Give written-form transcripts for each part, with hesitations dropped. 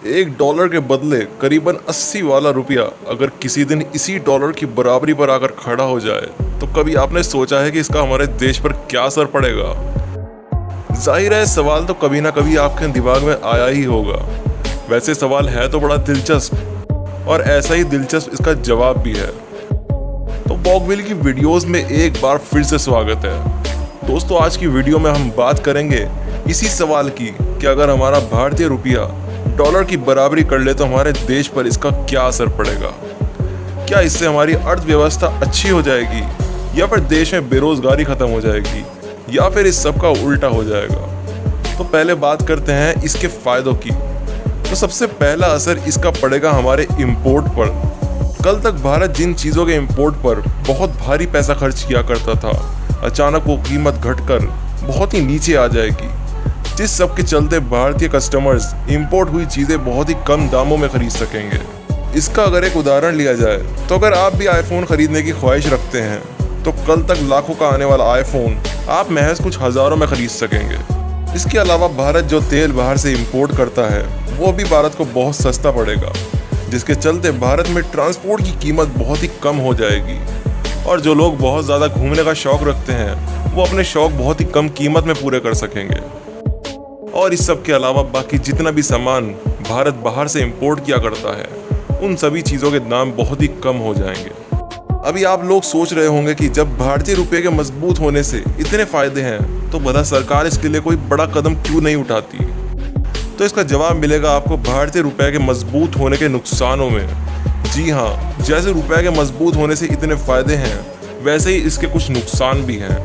$1 के बदले करीबन 80 वाला रुपया अगर किसी दिन इसी डॉलर की बराबरी पर आकर खड़ा हो जाए तो कभी आपने सोचा है कि इसका हमारे देश पर क्या असर पड़ेगा? जाहिर है सवाल तो कभी ना कभी आपके दिमाग में आया ही होगा। वैसे सवाल है तो बड़ा दिलचस्प और ऐसा ही दिलचस्प इसका जवाब भी है। तो बॉगविल की वीडियोस में एक बार फिर से स्वागत है। दोस्तों, आज की वीडियो में हम बात करेंगे इसी सवाल की कि अगर हमारा भारतीय रुपया डॉलर की बराबरी कर ले तो हमारे देश पर इसका क्या असर पड़ेगा। क्या इससे हमारी अर्थव्यवस्था अच्छी हो जाएगी या फिर देश में बेरोजगारी खत्म हो जाएगी या फिर इस सब का उल्टा हो जाएगा। तो पहले बात करते हैं इसके फायदों की। तो सबसे पहला असर इसका पड़ेगा हमारे इंपोर्ट पर। कल तक भारत जिन चीज़ों के इंपोर्ट पर बहुत भारी पैसा खर्च किया करता था, अचानक वो कीमत घटकर बहुत ही नीचे आ जाएगी, जिस सब के चलते भारतीय कस्टमर्स इंपोर्ट हुई चीज़ें बहुत ही कम दामों में खरीद सकेंगे। इसका अगर एक उदाहरण लिया जाए तो अगर आप भी आईफोन खरीदने की ख्वाहिश रखते हैं तो कल तक लाखों का आने वाला आईफोन आप महज कुछ हज़ारों में खरीद सकेंगे। इसके अलावा भारत जो तेल बाहर से इंपोर्ट करता है वो भी भारत को बहुत सस्ता पड़ेगा, जिसके चलते भारत में ट्रांसपोर्ट की कीमत बहुत ही कम हो जाएगी और जो लोग बहुत ज़्यादा घूमने का शौक़ रखते हैं वो अपने शौक़ बहुत ही कम कीमत में पूरे कर सकेंगे। और इस सब के अलावा बाकी जितना भी सामान भारत बाहर से इंपोर्ट किया करता है उन सभी चीज़ों के दाम बहुत ही कम हो जाएंगे। अभी आप लोग सोच रहे होंगे कि जब भारतीय रुपये के मजबूत होने से इतने फ़ायदे हैं तो भला सरकार इसके लिए कोई बड़ा कदम क्यों नहीं उठाती। तो इसका जवाब मिलेगा आपको भारतीय रुपये के मजबूत होने के नुकसानों में। जी हाँ, जैसे रुपये के मजबूत होने से इतने फ़ायदे हैं वैसे ही इसके कुछ नुकसान भी हैं।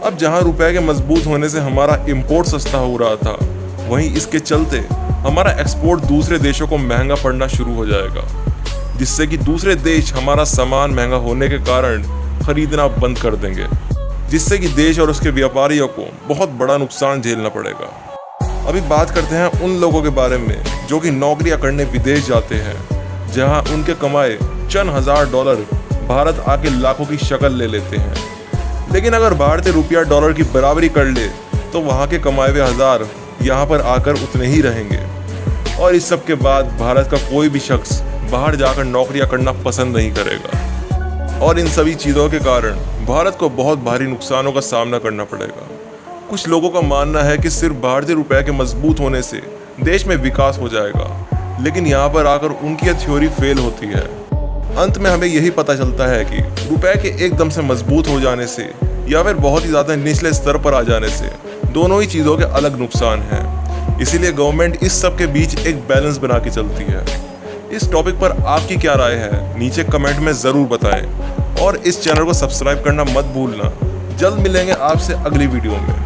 अब जहां रुपए के मजबूत होने से हमारा इंपोर्ट सस्ता हो रहा था, वहीं इसके चलते हमारा एक्सपोर्ट दूसरे देशों को महंगा पड़ना शुरू हो जाएगा, जिससे कि दूसरे देश हमारा सामान महंगा होने के कारण खरीदना बंद कर देंगे, जिससे कि देश और उसके व्यापारियों को बहुत बड़ा नुकसान झेलना पड़ेगा। अभी बात करते हैं उन लोगों के बारे में जो कि नौकरियां करने विदेश जाते हैं, जहाँ उनके कमाए चंद हजार डॉलर भारत आके लाखों की शक्ल ले लेते हैं। लेकिन अगर भारतीय रुपया डॉलर की बराबरी कर ले तो वहाँ के कमाए हुए हज़ार यहाँ पर आकर उतने ही रहेंगे और इस सब के बाद भारत का कोई भी शख्स बाहर जाकर नौकरियाँ करना पसंद नहीं करेगा और इन सभी चीज़ों के कारण भारत को बहुत भारी नुकसानों का सामना करना पड़ेगा। कुछ लोगों का मानना है कि सिर्फ भारतीय रुपये के मजबूत होने से देश में विकास हो जाएगा, लेकिन यहाँ पर आकर उनकी यह थ्योरी फेल होती है। अंत में हमें यही पता चलता है कि रुपए के एकदम से मजबूत हो जाने से या फिर बहुत ही ज़्यादा निचले स्तर पर आ जाने से दोनों ही चीज़ों के अलग नुकसान हैं। इसीलिए गवर्नमेंट इस सब के बीच एक बैलेंस बना के चलती है। इस टॉपिक पर आपकी क्या राय है नीचे कमेंट में ज़रूर बताएं और इस चैनल को सब्सक्राइब करना मत भूलना। जल्द मिलेंगे आपसे अगली वीडियो में।